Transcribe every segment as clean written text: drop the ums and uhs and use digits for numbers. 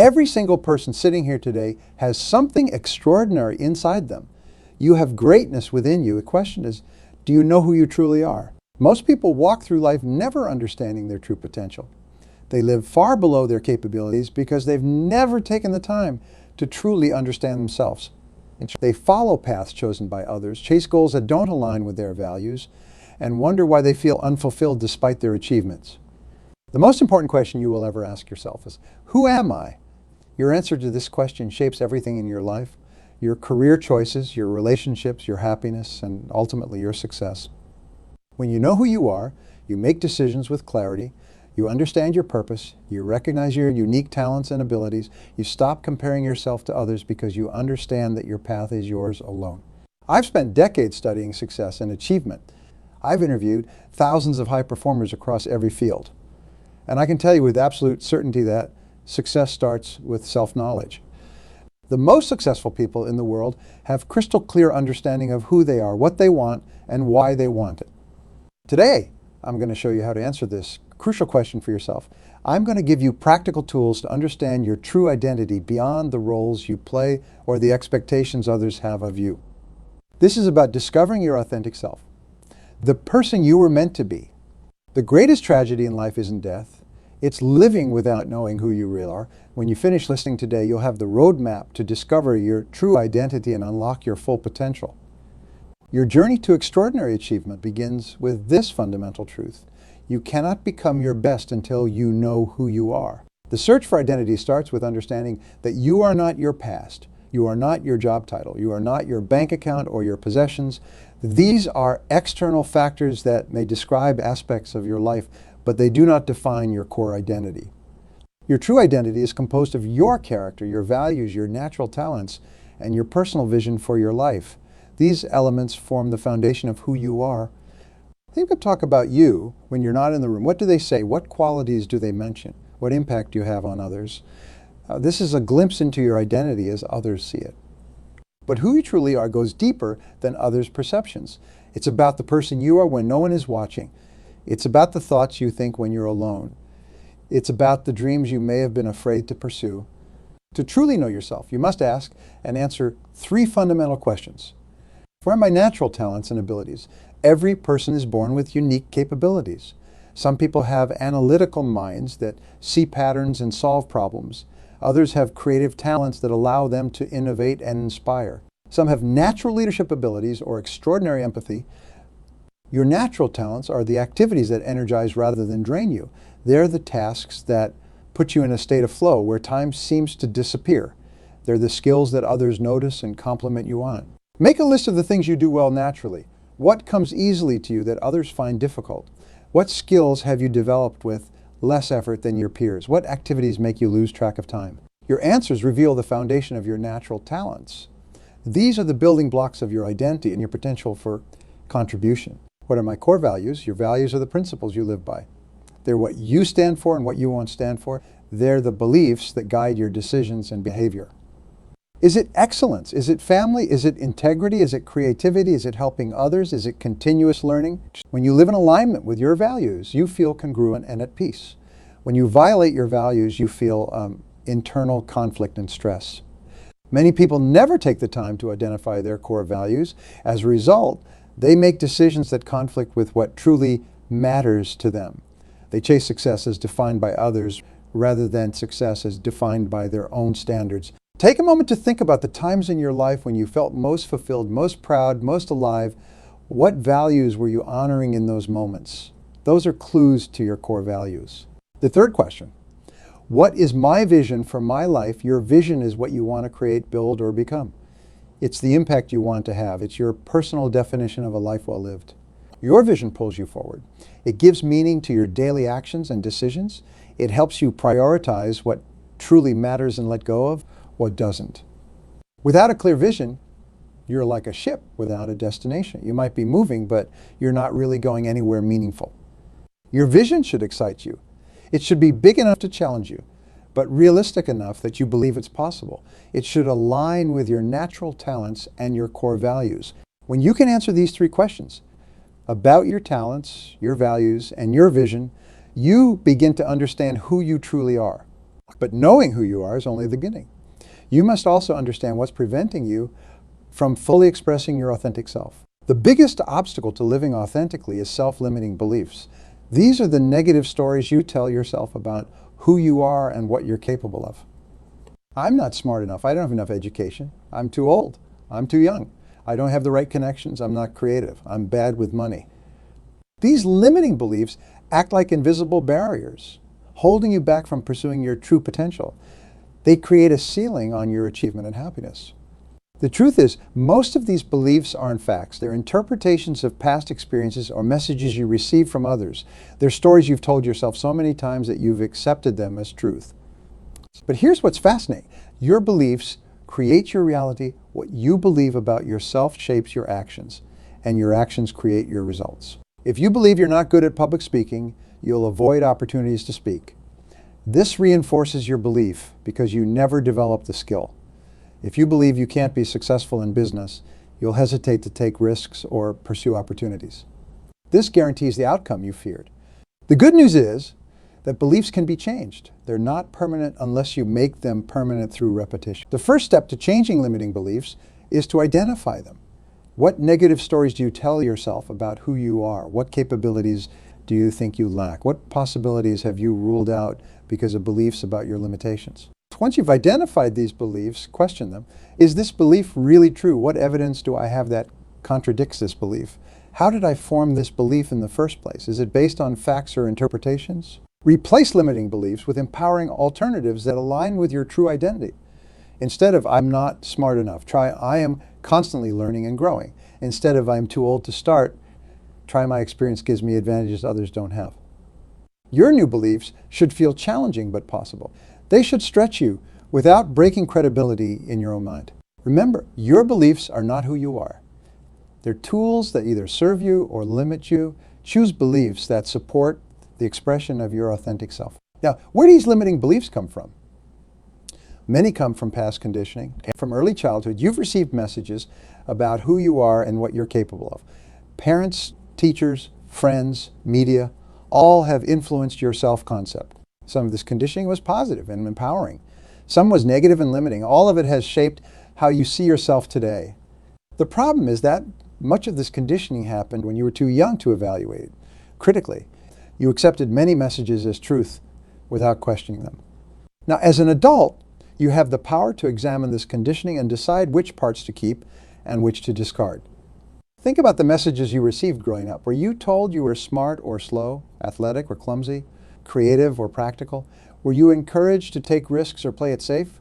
Every single person sitting here today has something extraordinary inside them. You have greatness within you. The question is, do you know who you truly are? Most people walk through life never understanding their true potential. They live far below their capabilities because they've never taken the time to truly understand themselves. They follow paths chosen by others, chase goals that don't align with their values, and wonder why they feel unfulfilled despite their achievements. The most important question you will ever ask yourself is, who am I? Your answer to this question shapes everything in your life, your career choices, your relationships, your happiness, and ultimately your success. When you know who you are, you make decisions with clarity, you understand your purpose, you recognize your unique talents and abilities, you stop comparing yourself to others because you understand that your path is yours alone. I've spent decades studying success and achievement. I've interviewed thousands of high performers across every field. And I can tell you with absolute certainty that success starts with self-knowledge. The most successful people in the world have crystal clear understanding of who they are, what they want, and why they want it. Today, I'm going to show you how to answer this crucial question for yourself. I'm going to give you practical tools to understand your true identity beyond the roles you play or the expectations others have of you. This is about discovering your authentic self, the person you were meant to be. The greatest tragedy in life isn't death. It's living without knowing who you really are. When you finish listening today, you'll have the roadmap to discover your true identity and unlock your full potential. Your journey to extraordinary achievement begins with this fundamental truth. You cannot become your best until you know who you are. The search for identity starts with understanding that you are not your past. You are not your job title. You are not your bank account or your possessions. These are external factors that may describe aspects of your life, but they do not define your core identity. Your true identity is composed of your character, your values, your natural talents, and your personal vision for your life. These elements form the foundation of who you are. Think of talk about you when you're not in the room. What do they say? What qualities do they mention? What impact do you have on others? This is a glimpse into your identity as others see it. But who you truly are goes deeper than others' perceptions. It's about the person you are when no one is watching. It's about the thoughts you think when you're alone. It's about the dreams you may have been afraid to pursue. To truly know yourself, you must ask and answer 3 fundamental questions. What are my natural talents and abilities? Every person is born with unique capabilities. Some people have analytical minds that see patterns and solve problems. Others have creative talents that allow them to innovate and inspire. Some have natural leadership abilities or extraordinary empathy. Your natural talents are the activities that energize rather than drain you. They're the tasks that put you in a state of flow where time seems to disappear. They're the skills that others notice and compliment you on. Make a list of the things you do well naturally. What comes easily to you that others find difficult? What skills have you developed with less effort than your peers? What activities make you lose track of time? Your answers reveal the foundation of your natural talents. These are the building blocks of your identity and your potential for contribution. What are my core values? Your values are the principles you live by. They're what you stand for and what you won't stand for. They're the beliefs that guide your decisions and behavior. Is it excellence? Is it family? Is it integrity? Is it creativity? Is it helping others? Is it continuous learning? When you live in alignment with your values, you feel congruent and at peace. When you violate your values, you feel internal conflict and stress. Many people never take the time to identify their core values. As a result, they make decisions that conflict with what truly matters to them. They chase success as defined by others rather than success as defined by their own standards. Take a moment to think about the times in your life when you felt most fulfilled, most proud, most alive. What values were you honoring in those moments? Those are clues to your core values. The third question, what is my vision for my life? Your vision is what you want to create, build, or become. It's the impact you want to have. It's your personal definition of a life well lived. Your vision pulls you forward. It gives meaning to your daily actions and decisions. It helps you prioritize what truly matters and let go of what doesn't. Without a clear vision, you're like a ship without a destination. You might be moving, but you're not really going anywhere meaningful. Your vision should excite you. It should be big enough to challenge you, but realistic enough that you believe it's possible. It should align with your natural talents and your core values. When you can answer these 3 questions about your talents, your values, and your vision, you begin to understand who you truly are. But knowing who you are is only the beginning. You must also understand what's preventing you from fully expressing your authentic self. The biggest obstacle to living authentically is self-limiting beliefs. These are the negative stories you tell yourself about who you are and what you're capable of. I'm not smart enough. I don't have enough education. I'm too old. I'm too young. I don't have the right connections. I'm not creative. I'm bad with money. These limiting beliefs act like invisible barriers, holding you back from pursuing your true potential. They create a ceiling on your achievement and happiness. The truth is, most of these beliefs aren't facts. They're interpretations of past experiences or messages you receive from others. They're stories you've told yourself so many times that you've accepted them as truth. But here's what's fascinating. Your beliefs create your reality. What you believe about yourself shapes your actions, and your actions create your results. If you believe you're not good at public speaking, you'll avoid opportunities to speak. This reinforces your belief because you never developed the skill. If you believe you can't be successful in business, you'll hesitate to take risks or pursue opportunities. This guarantees the outcome you feared. The good news is that beliefs can be changed. They're not permanent unless you make them permanent through repetition. The first step to changing limiting beliefs is to identify them. What negative stories do you tell yourself about who you are? What capabilities do you think you lack? What possibilities have you ruled out because of beliefs about your limitations? Once you've identified these beliefs, question them. Is this belief really true? What evidence do I have that contradicts this belief? How did I form this belief in the first place? Is it based on facts or interpretations? Replace limiting beliefs with empowering alternatives that align with your true identity. Instead of I'm not smart enough, try I am constantly learning and growing. Instead of I'm too old to start, try my experience gives me advantages others don't have. Your new beliefs should feel challenging but possible. They should stretch you without breaking credibility in your own mind. Remember, your beliefs are not who you are. They're tools that either serve you or limit you. Choose beliefs that support the expression of your authentic self. Now, where do these limiting beliefs come from? Many come from past conditioning. From early childhood, you've received messages about who you are and what you're capable of. Parents, teachers, friends, media, all have influenced your self-concept. Some of this conditioning was positive and empowering. Some was negative and limiting. All of it has shaped how you see yourself today. The problem is that much of this conditioning happened when you were too young to evaluate it critically. You accepted many messages as truth without questioning them. Now, as an adult, you have the power to examine this conditioning and decide which parts to keep and which to discard. Think about the messages you received growing up. Were you told you were smart or slow, athletic or clumsy, creative or practical? Were you encouraged to take risks or play it safe?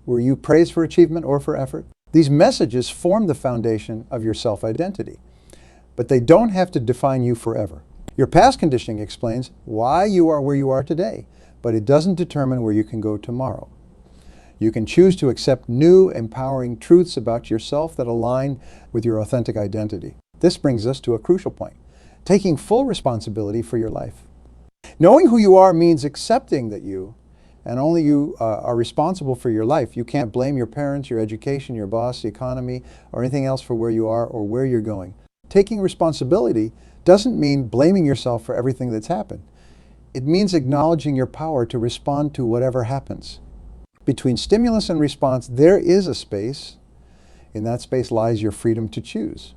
Were you praised for achievement or for effort? These messages form the foundation of your self-identity, but they don't have to define you forever. Your past conditioning explains why you are where you are today, but it doesn't determine where you can go tomorrow. You can choose to accept new, empowering truths about yourself that align with your authentic identity. This brings us to a crucial point, taking full responsibility for your life. Knowing who you are means accepting that you, and only you, are responsible for your life. You can't blame your parents, your education, your boss, the economy, or anything else for where you are or where you're going. Taking responsibility doesn't mean blaming yourself for everything that's happened. It means acknowledging your power to respond to whatever happens. Between stimulus and response, there is a space. In that space lies your freedom to choose.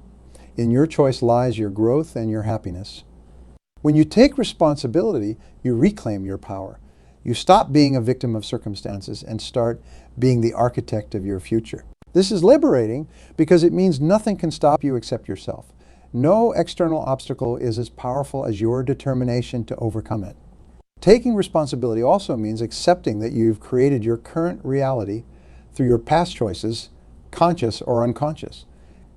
In your choice lies your growth and your happiness. When you take responsibility, you reclaim your power. You stop being a victim of circumstances and start being the architect of your future. This is liberating because it means nothing can stop you except yourself. No external obstacle is as powerful as your determination to overcome it. Taking responsibility also means accepting that you've created your current reality through your past choices, conscious or unconscious.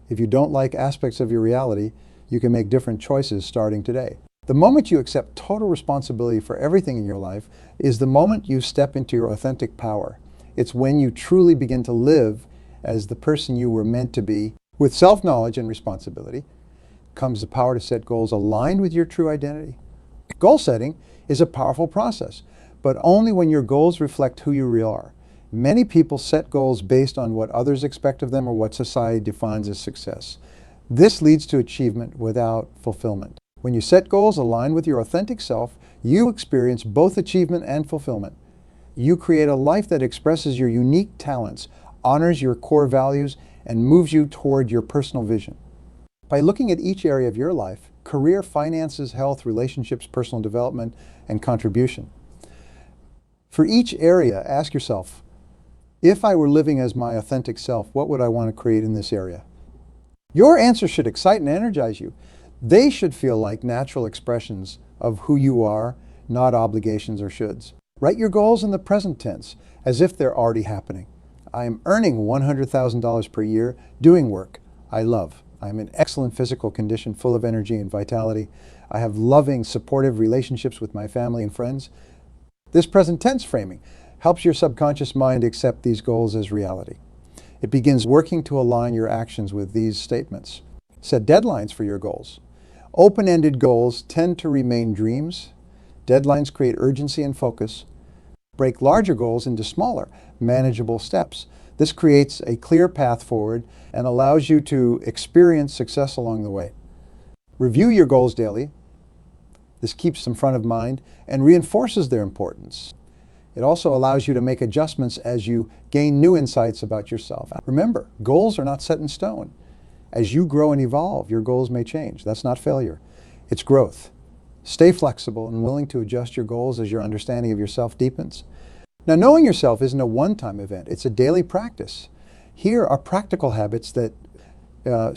If you don't like aspects of your reality, you can make different choices starting today. The moment you accept total responsibility for everything in your life is the moment you step into your authentic power. It's when you truly begin to live as the person you were meant to be. With self-knowledge and responsibility comes the power to set goals aligned with your true identity. Goal setting is a powerful process, but only when your goals reflect who you really are. Many people set goals based on what others expect of them or what society defines as success. This leads to achievement without fulfillment. When you set goals aligned with your authentic self, you experience both achievement and fulfillment. You create a life that expresses your unique talents, honors your core values, and moves you toward your personal vision. By looking at each area of your life, career, finances, health, relationships, personal development, and contribution. For each area, ask yourself, if I were living as my authentic self, what would I want to create in this area? Your answers should excite and energize you. They should feel like natural expressions of who you are, not obligations or shoulds. Write your goals in the present tense, as if they're already happening. I am earning $100,000 per year doing work I love. I'm in excellent physical condition, full of energy and vitality. I have loving, supportive relationships with my family and friends. This present tense framing helps your subconscious mind accept these goals as reality. It begins working to align your actions with these statements. Set deadlines for your goals. Open-ended goals tend to remain dreams. Deadlines create urgency and focus. Break larger goals into smaller, manageable steps. This creates a clear path forward and allows you to experience success along the way. Review your goals daily. This keeps them front of mind and reinforces their importance. It also allows you to make adjustments as you gain new insights about yourself. Remember, goals are not set in stone. As you grow and evolve, your goals may change. That's not failure. It's growth. Stay flexible and willing to adjust your goals as your understanding of yourself deepens. Now, knowing yourself isn't a one-time event. It's a daily practice. Here are practical habits that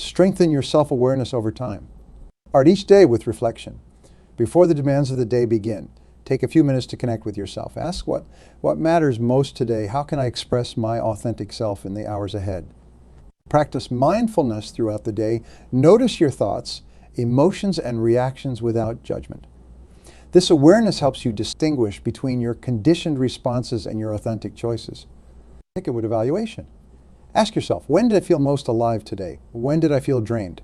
strengthen your self-awareness over time. Start each day with reflection. Before the demands of the day begin, take a few minutes to connect with yourself. Ask what matters most today. How can I express my authentic self in the hours ahead? Practice mindfulness throughout the day. Notice your thoughts, emotions, and reactions without judgment. This awareness helps you distinguish between your conditioned responses and your authentic choices. Take it with evaluation. Ask yourself, when did I feel most alive today? When did I feel drained?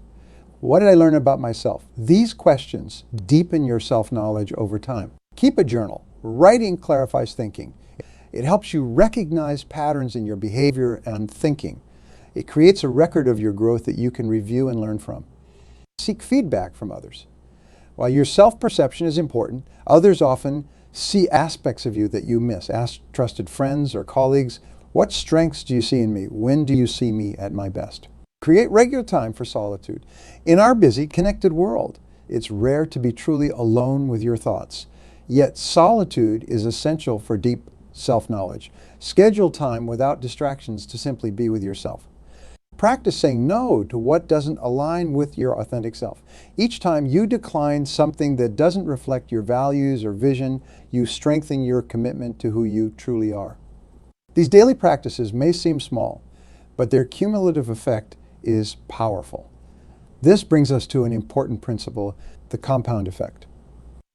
What did I learn about myself? These questions deepen your self-knowledge over time. Keep a journal. Writing clarifies thinking. It helps you recognize patterns in your behavior and thinking. It creates a record of your growth that you can review and learn from. Seek feedback from others. While your self-perception is important, others often see aspects of you that you miss. Ask trusted friends or colleagues, what strengths do you see in me? When do you see me at my best? Create regular time for solitude. In our busy, connected world, it's rare to be truly alone with your thoughts. Yet solitude is essential for deep self-knowledge. Schedule time without distractions to simply be with yourself. Practice saying no to what doesn't align with your authentic self. Each time you decline something that doesn't reflect your values or vision, you strengthen your commitment to who you truly are. These daily practices may seem small, but their cumulative effect is powerful. This brings us to an important principle, the compound effect.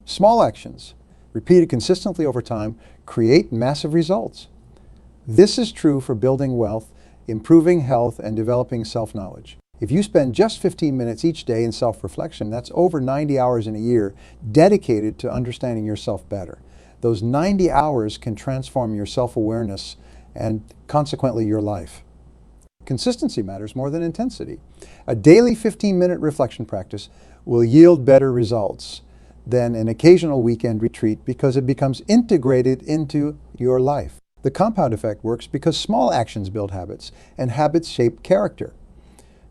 Small actions, repeated consistently over time, create massive results. This is true for building wealth, improving health, and developing self-knowledge. If you spend just 15 minutes each day in self-reflection, that's over 90 hours in a year dedicated to understanding yourself better. Those 90 hours can transform your self-awareness and consequently your life. Consistency matters more than intensity. A daily 15-minute reflection practice will yield better results than an occasional weekend retreat because it becomes integrated into your life. The compound effect works because small actions build habits, and habits shape character.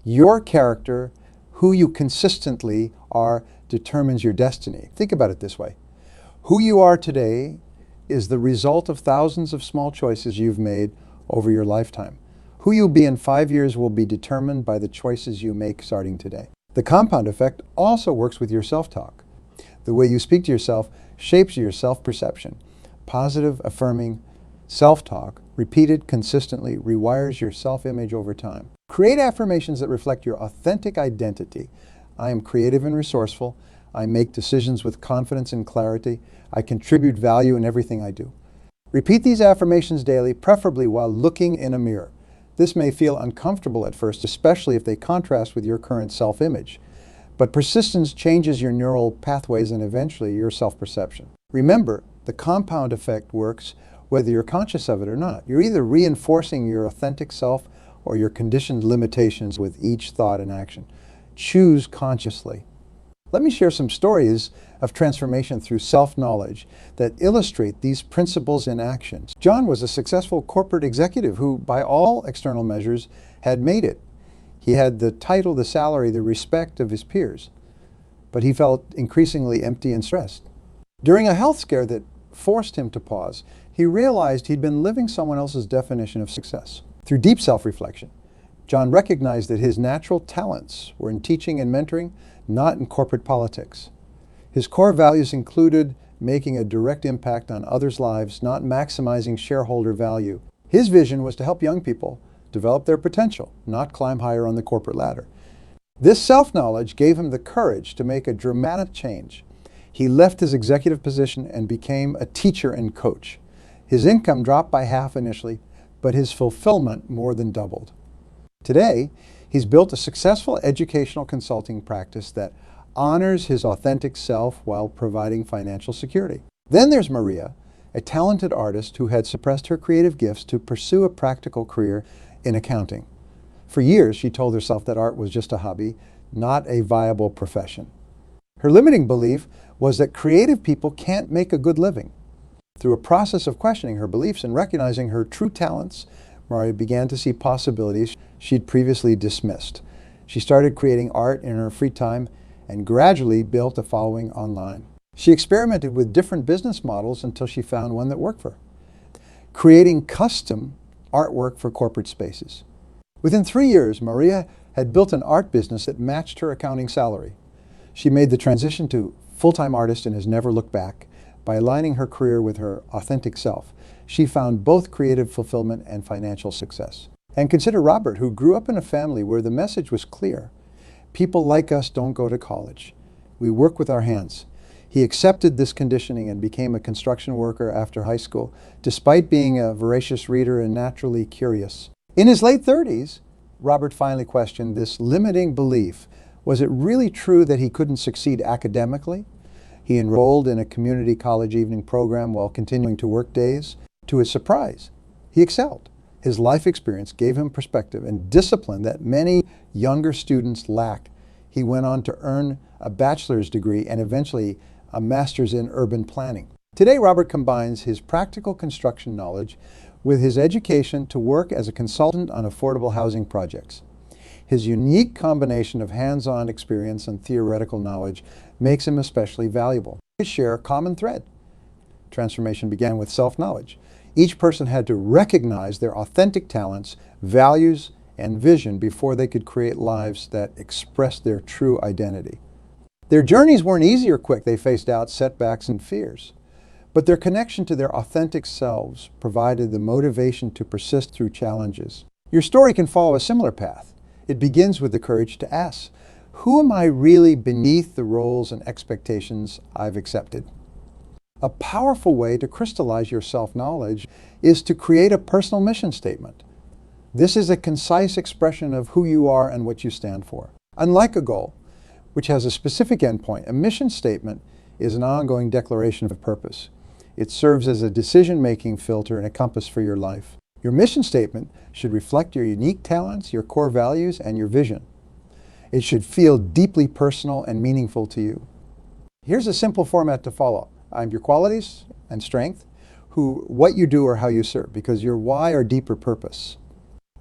Your character, who you consistently are, determines your destiny. Think about it this way. Who you are today is the result of thousands of small choices you've made over your lifetime. Who you'll be in 5 years will be determined by the choices you make starting today. The compound effect also works with your self-talk. The way you speak to yourself shapes your self-perception. Positive, affirming self-talk, repeated consistently, rewires your self-image over time. Create affirmations that reflect your authentic identity. I am creative and resourceful. I make decisions with confidence and clarity. I contribute value in everything I do. Repeat these affirmations daily, preferably while looking in a mirror. This may feel uncomfortable at first, especially if they contrast with your current self-image. But persistence changes your neural pathways and eventually your self-perception. Remember, the compound effect works whether you're conscious of it or not. You're either reinforcing your authentic self or your conditioned limitations with each thought and action. Choose consciously. Let me share some stories of transformation through self-knowledge that illustrate these principles in action. John was a successful corporate executive who, by all external measures, had made it. He had the title, the salary, the respect of his peers, but he felt increasingly empty and stressed. During a health scare that forced him to pause, he realized he'd been living someone else's definition of success. Through deep self-reflection, John recognized that his natural talents were in teaching and mentoring, not in corporate politics. His core values included making a direct impact on others' lives, not maximizing shareholder value. His vision was to help young people develop their potential, not climb higher on the corporate ladder. This self-knowledge gave him the courage to make a dramatic change. He left his executive position and became a teacher and coach. His income dropped by half initially, but his fulfillment more than doubled. Today, he's built a successful educational consulting practice that honors his authentic self while providing financial security. Then there's Maria, a talented artist who had suppressed her creative gifts to pursue a practical career in accounting. For years, she told herself that art was just a hobby, not a viable profession. Her limiting belief was that creative people can't make a good living. Through a process of questioning her beliefs and recognizing her true talents, Maria began to see possibilities she'd previously dismissed. She started creating art in her free time and gradually built a following online. She experimented with different business models until she found one that worked for her, creating custom artwork for corporate spaces. Within 3 years, Maria had built an art business that matched her accounting salary. She made the transition to full-time artist and has never looked back. By aligning her career with her authentic self, she found both creative fulfillment and financial success. And consider Robert, who grew up in a family where the message was clear. People like us don't go to college. We work with our hands. He accepted this conditioning and became a construction worker after high school, despite being a voracious reader and naturally curious. In his late 30s, Robert finally questioned this limiting belief. Was it really true that he couldn't succeed academically? He enrolled in a community college evening program while continuing to work days. To his surprise, he excelled. His life experience gave him perspective and discipline that many younger students lacked. He went on to earn a bachelor's degree and eventually a master's in urban planning. Today, Robert combines his practical construction knowledge with his education to work as a consultant on affordable housing projects. His unique combination of hands-on experience and theoretical knowledge makes him especially valuable. They share a common thread. Transformation began with self-knowledge. Each person had to recognize their authentic talents, values, and vision before they could create lives that expressed their true identity. Their journeys weren't easy or quick. They faced doubts, setbacks, and fears. But their connection to their authentic selves provided the motivation to persist through challenges. Your story can follow a similar path. It begins with the courage to ask, who am I really beneath the roles and expectations I've accepted? A powerful way to crystallize your self-knowledge is to create a personal mission statement. This is a concise expression of who you are and what you stand for. Unlike a goal, which has a specific endpoint, a mission statement is an ongoing declaration of purpose. It serves as a decision-making filter and a compass for your life. Your mission statement should reflect your unique talents, your core values, and your vision. It should feel deeply personal and meaningful to you. Here's a simple format to follow. I'm your qualities and strength, what you do or how you serve, because your why or deeper purpose.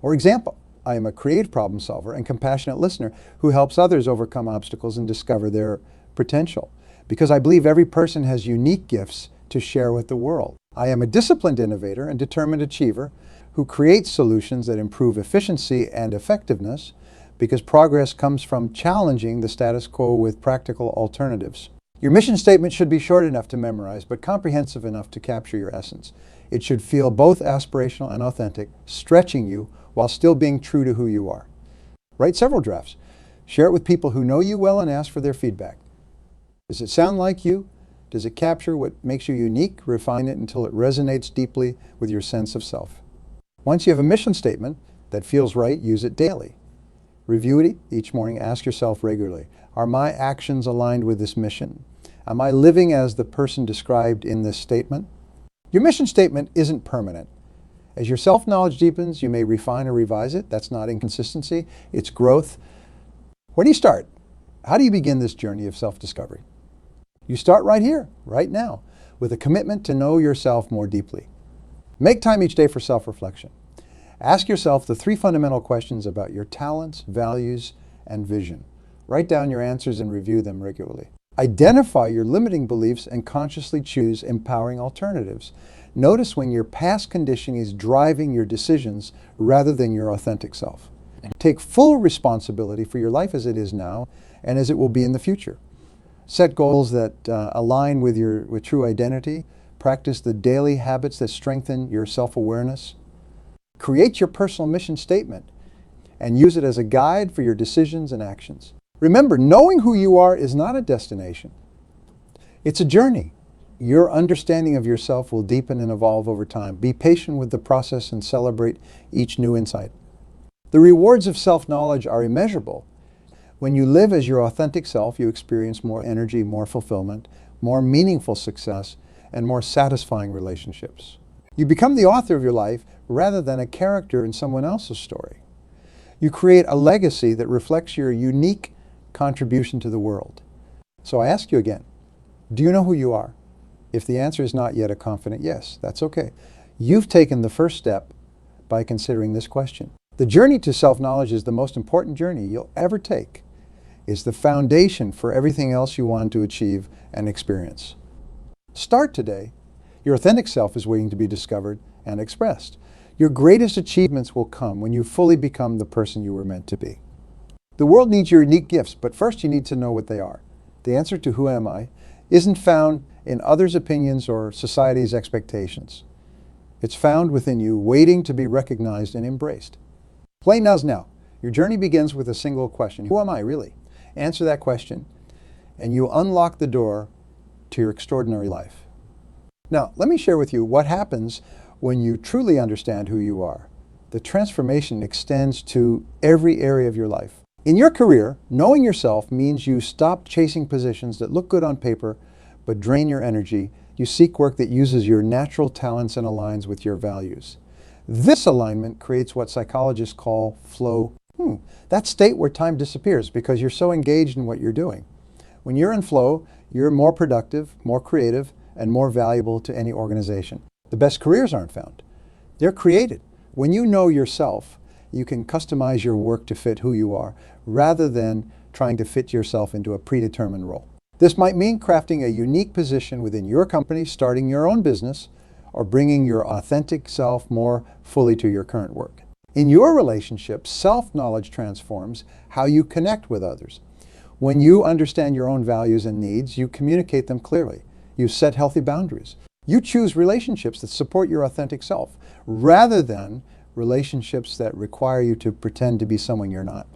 For example, I am a creative problem solver and compassionate listener who helps others overcome obstacles and discover their potential, because I believe every person has unique gifts to share with the world. I am a disciplined innovator and determined achiever who creates solutions that improve efficiency and effectiveness, because progress comes from challenging the status quo with practical alternatives. Your mission statement should be short enough to memorize, but comprehensive enough to capture your essence. It should feel both aspirational and authentic, stretching you while still being true to who you are. Write several drafts. Share it with people who know you well and ask for their feedback. Does it sound like you? Does it capture what makes you unique? Refine it until it resonates deeply with your sense of self. Once you have a mission statement that feels right, use it daily. Review it each morning. Ask yourself regularly, are my actions aligned with this mission? Am I living as the person described in this statement? Your mission statement isn't permanent. As your self-knowledge deepens, you may refine or revise it. That's not inconsistency, it's growth. Where do you start? How do you begin this journey of self-discovery? You start right here, right now, with a commitment to know yourself more deeply. Make time each day for self-reflection. Ask yourself the 3 fundamental questions about your talents, values, and vision. Write down your answers and review them regularly. Identify your limiting beliefs and consciously choose empowering alternatives. Notice when your past conditioning is driving your decisions rather than your authentic self. Take full responsibility for your life as it is now and as it will be in the future. Set goals that align with your true identity. Practice the daily habits that strengthen your self-awareness. Create your personal mission statement and use it as a guide for your decisions and actions. Remember, knowing who you are is not a destination. It's a journey. Your understanding of yourself will deepen and evolve over time. Be patient with the process and celebrate each new insight. The rewards of self-knowledge are immeasurable. When you live as your authentic self, you experience more energy, more fulfillment, more meaningful success, and more satisfying relationships. You become the author of your life rather than a character in someone else's story. You create a legacy that reflects your unique contribution to the world. So I ask you again, do you know who you are? If the answer is not yet a confident yes, that's okay. You've taken the first step by considering this question. The journey to self-knowledge is the most important journey you'll ever take. It's the foundation for everything else you want to achieve and experience. Start today. Your authentic self is waiting to be discovered and expressed. Your greatest achievements will come when you fully become the person you were meant to be. The world needs your unique gifts, but first you need to know what they are. The answer to who am I isn't found in others' opinions or society's expectations. It's found within you, waiting to be recognized and embraced. Play now's now. Your journey begins with a single question. Who am I really? Answer that question, and you unlock the door to your extraordinary life. Now, let me share with you what happens when you truly understand who you are. The transformation extends to every area of your life. In your career, knowing yourself means you stop chasing positions that look good on paper but drain your energy. You seek work that uses your natural talents and aligns with your values. This alignment creates what psychologists call flow. That state where time disappears because you're so engaged in what you're doing. When you're in flow, you're more productive, more creative, and more valuable to any organization. The best careers aren't found. They're created. When you know yourself, you can customize your work to fit who you are, rather than trying to fit yourself into a predetermined role. This might mean crafting a unique position within your company, starting your own business, or bringing your authentic self more fully to your current work. In your relationships, self-knowledge transforms how you connect with others. When you understand your own values and needs, you communicate them clearly. You set healthy boundaries. You choose relationships that support your authentic self, rather than relationships that require you to pretend to be someone you're not.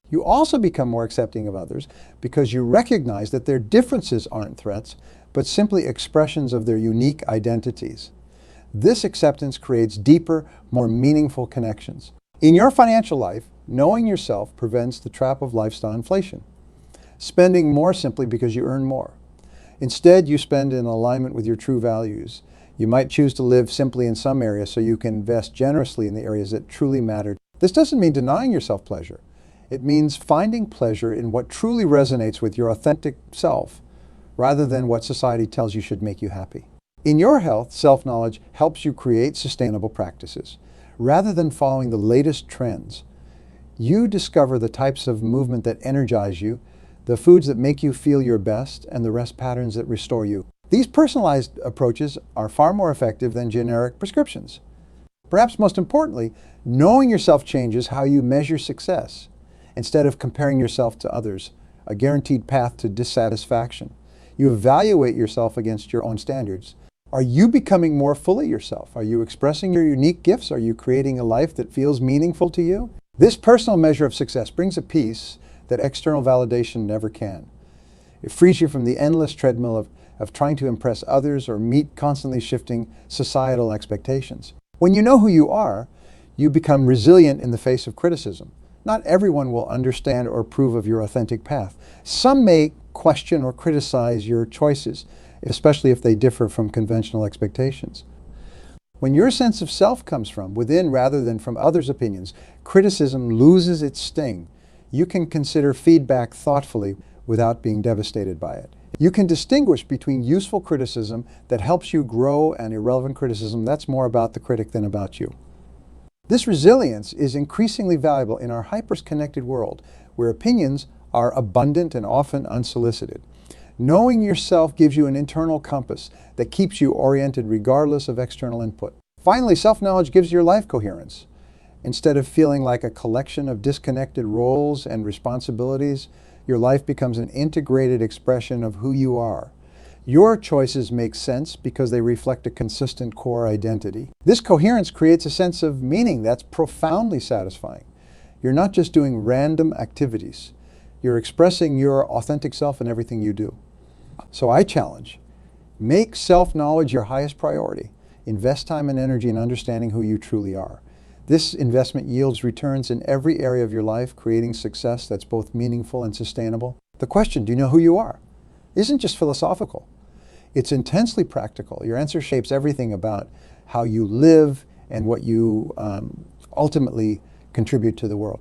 You also become more accepting of others because you recognize that their differences aren't threats, but simply expressions of their unique identities. This acceptance creates deeper, more meaningful connections. In your financial life, knowing yourself prevents the trap of lifestyle inflation, spending more simply because you earn more. Instead, you spend in alignment with your true values. You might choose to live simply in some areas so you can invest generously in the areas that truly matter. This doesn't mean denying yourself pleasure. It means finding pleasure in what truly resonates with your authentic self, rather than what society tells you should make you happy. In your health, self-knowledge helps you create sustainable practices. Rather than following the latest trends, you discover the types of movement that energize you, the foods that make you feel your best, and the rest patterns that restore you. These personalized approaches are far more effective than generic prescriptions. Perhaps most importantly, knowing yourself changes how you measure success. Instead of comparing yourself to others, a guaranteed path to dissatisfaction, you evaluate yourself against your own standards. Are you becoming more fully yourself? Are you expressing your unique gifts? Are you creating a life that feels meaningful to you? This personal measure of success brings a peace that external validation never can. It frees you from the endless treadmill of trying to impress others or meet constantly shifting societal expectations. When you know who you are, you become resilient in the face of criticism. Not everyone will understand or approve of your authentic path. Some may question or criticize your choices, especially if they differ from conventional expectations. When your sense of self comes from within rather than from others' opinions, criticism loses its sting. You can consider feedback thoughtfully without being devastated by it. You can distinguish between useful criticism that helps you grow and irrelevant criticism that's more about the critic than about you. This resilience is increasingly valuable in our hyper-connected world, where opinions are abundant and often unsolicited. Knowing yourself gives you an internal compass that keeps you oriented regardless of external input. Finally, self-knowledge gives your life coherence. Instead of feeling like a collection of disconnected roles and responsibilities, your life becomes an integrated expression of who you are. Your choices make sense because they reflect a consistent core identity. This coherence creates a sense of meaning that's profoundly satisfying. You're not just doing random activities. You're expressing your authentic self in everything you do. So I challenge, make self-knowledge your highest priority. Invest time and energy in understanding who you truly are. This investment yields returns in every area of your life, creating success that's both meaningful and sustainable. The question, do you know who you are, isn't just philosophical. It's intensely practical. Your answer shapes everything about how you live and what you ultimately contribute to the world.